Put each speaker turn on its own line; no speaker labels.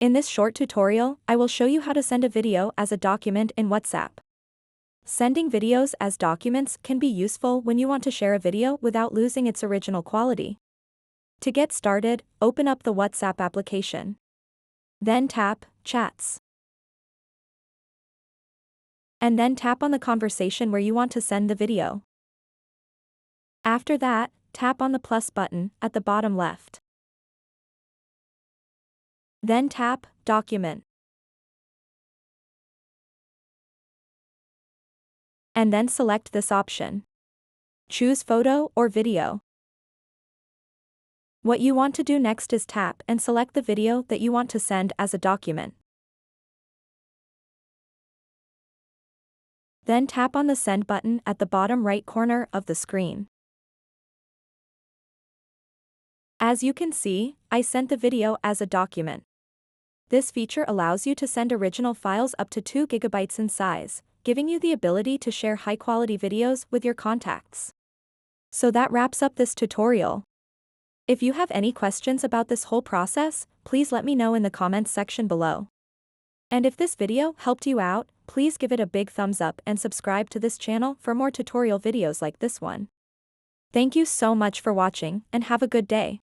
In this short tutorial, I will show you how to send a video as a document in WhatsApp. Sending videos as documents can be useful when you want to share a video without losing its original quality. To get started, open up the WhatsApp application. Then tap Chats. And then tap on the conversation where you want to send the video. After that, tap on the plus button at the bottom left. Then tap Document. And then select this option. Choose photo or video. What you want to do next is tap and select the video that you want to send as a document. Then tap on the Send button at the bottom right corner of the screen. As you can see, I sent the video as a document. This feature allows you to send original files up to 2 GB in size, giving you the ability to share high-quality videos with your contacts. So that wraps up this tutorial. If you have any questions about this whole process, please let me know in the comments section below. And if this video helped you out, please give it a big thumbs up and subscribe to this channel for more tutorial videos like this one. Thank you so much for watching and have a good day.